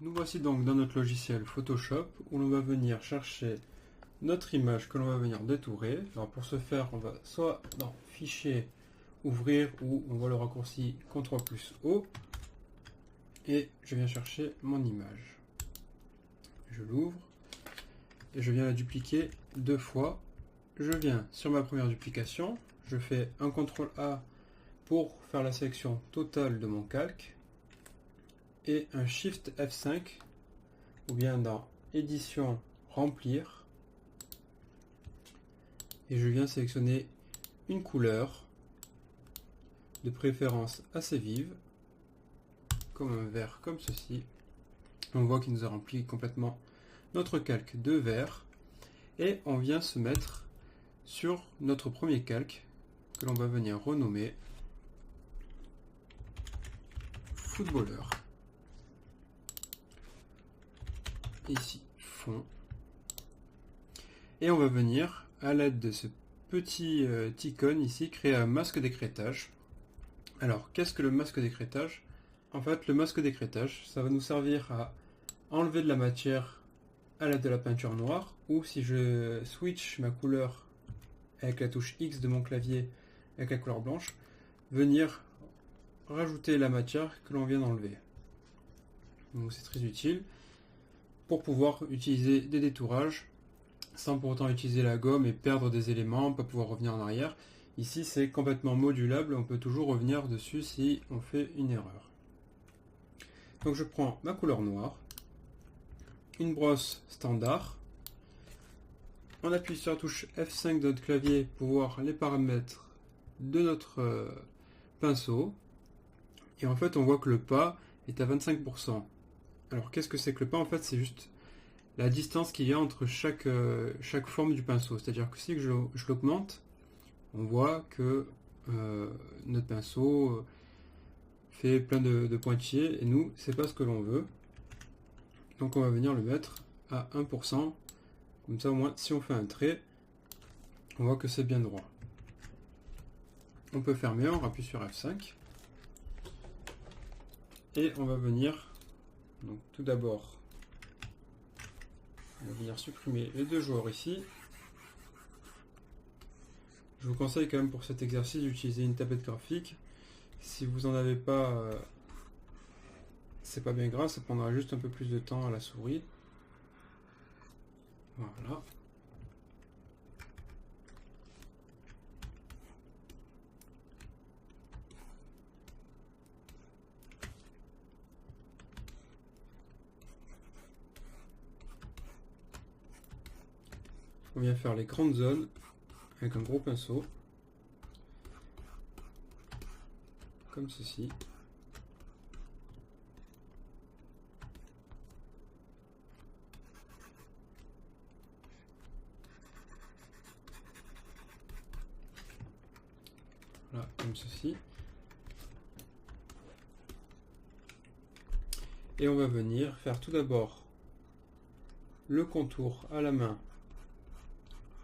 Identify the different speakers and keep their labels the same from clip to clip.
Speaker 1: Nous voici donc dans notre logiciel Photoshop où l'on va venir chercher notre image que l'on va venir détourer. Alors pour ce faire, on va soit dans Fichier, Ouvrir, ou on voit le raccourci CTRL plus O et je viens chercher mon image. Je l'ouvre et je viens la dupliquer deux fois. Je viens sur ma première duplication, je fais un CTRL A pour faire la sélection totale de mon calque et un Shift F5 ou bien dans Édition, Remplir, et je viens sélectionner une couleur de préférence assez vive comme un vert comme ceci. On voit qu'il nous a rempli complètement notre calque de vert et on vient se mettre sur notre premier calque que l'on va venir renommer footballeur. Ici, fond. Et on va venir, à l'aide de ce petit icône ici, créer un masque d'écrêtage. Alors, qu'est-ce que le masque d'écrêtage? En fait, le masque d'écrêtage, ça va nous servir à enlever de la matière à l'aide de la peinture noire, ou si je switch ma couleur avec la touche X de mon clavier avec la couleur blanche, venir rajouter la matière que l'on vient d'enlever. Donc c'est très utile pour pouvoir utiliser des détourages sans pour autant utiliser la gomme et perdre des éléments, pas pouvoir revenir en arrière. Ici c'est complètement modulable, on peut toujours revenir dessus si on fait une erreur. Donc je prends ma couleur noire, une brosse standard, on appuie sur la touche F5 de notre clavier pour voir les paramètres de notre pinceau, et en fait on voit que le pas est à 25%. Alors qu'est-ce que c'est que le pas? En fait c'est juste la distance qu'il y a entre chaque forme du pinceau. C'est-à-dire que si je l'augmente, on voit que notre pinceau fait plein de pointillés et nous, c'est pas ce que l'on veut. Donc on va venir le mettre à 1%. Comme ça au moins si on fait un trait, on voit que c'est bien droit. On peut fermer, on appuie sur F5. Et on va venir, donc tout d'abord, on va venir supprimer les deux joueurs ici. Je vous conseille quand même pour cet exercice d'utiliser une tablette graphique. Si vous n'en avez pas, c'est pas bien grave, ça prendra juste un peu plus de temps à la souris. Voilà. On vient faire les grandes zones avec un gros pinceau, comme ceci. Voilà, comme ceci. Et on va venir faire tout d'abord le contour à la main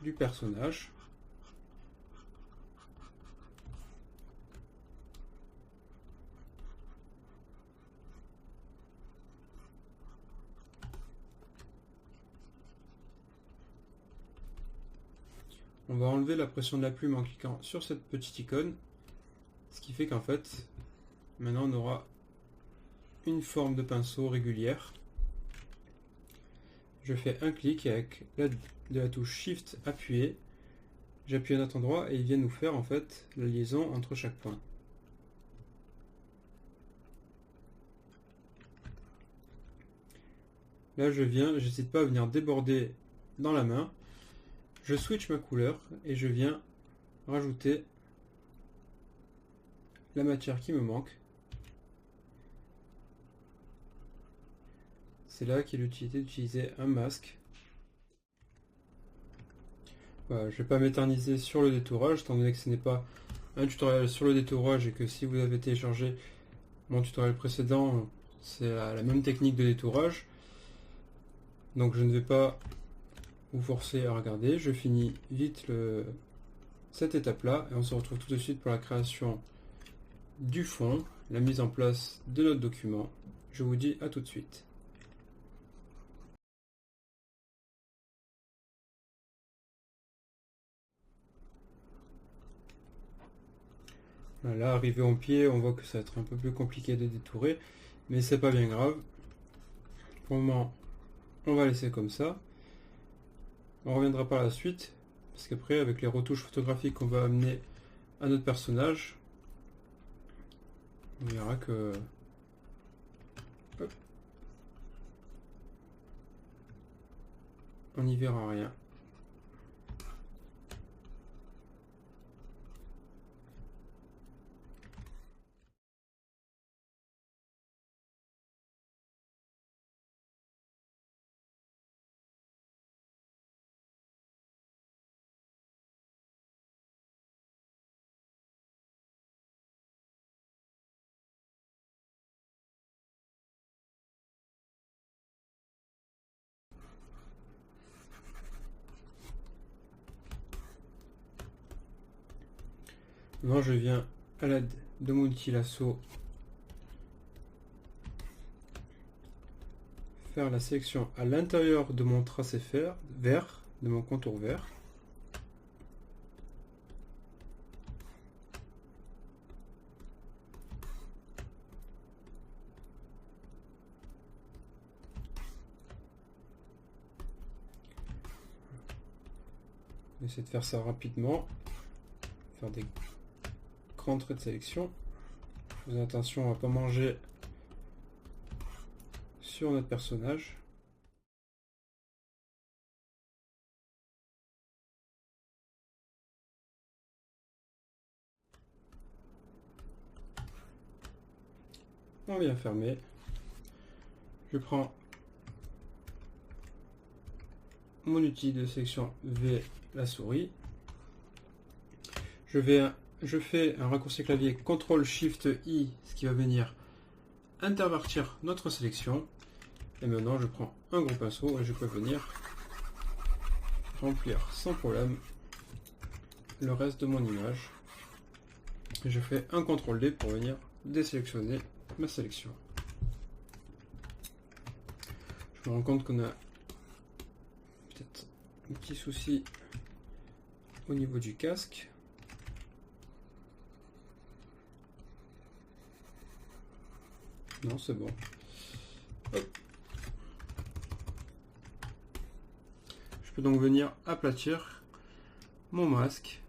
Speaker 1: du personnage. On va enlever la pression de la plume en cliquant sur cette petite icône, ce qui fait qu'en fait, maintenant on aura une forme de pinceau régulière. Je fais un clic et avec l'aide de la touche Shift appuyé, j'appuie à un autre endroit et il vient nous faire en fait la liaison entre chaque point. Là je viens, j'hésite pas à venir déborder dans la main. Je switch ma couleur et je viens rajouter la matière qui me manque. C'est là qu'est l'utilité d'utiliser un masque. Voilà, je ne vais pas m'éterniser sur le détourage, étant donné que ce n'est pas un tutoriel sur le détourage et que si vous avez téléchargé mon tutoriel précédent, c'est la même technique de détourage. Donc je ne vais pas vous forcer à regarder. Je finis vite cette étape-là et on se retrouve tout de suite pour la création du fond, la mise en place de notre document. Je vous dis à tout de suite. Là, arrivé en pied, on voit que ça va être un peu plus compliqué de détourer, mais c'est pas bien grave. Pour le moment, on va laisser comme ça. On reviendra par la suite, parce qu'après, avec les retouches photographiques qu'on va amener à notre personnage, on verra que... Hop. On n'y verra rien. Maintenant, je viens à l'aide de mon outil lasso faire la sélection à l'intérieur de mon tracé vert, de mon contour vert. On essaie de faire ça rapidement, faire des grands traits de sélection. Faisons attention à ne pas manger sur notre personnage. On vient fermer. Je prends mon outil de sélection V, la souris. Je fais un raccourci clavier CTRL-SHIFT-I, ce qui va venir intervertir notre sélection. Et maintenant, je prends un gros pinceau et je peux venir remplir sans problème le reste de mon image. Et je fais un CTRL-D pour venir désélectionner ma sélection. Je me rends compte qu'on a peut-être un petit souci au niveau du casque. Non, c'est bon. Hop. Je peux donc venir aplatir mon masque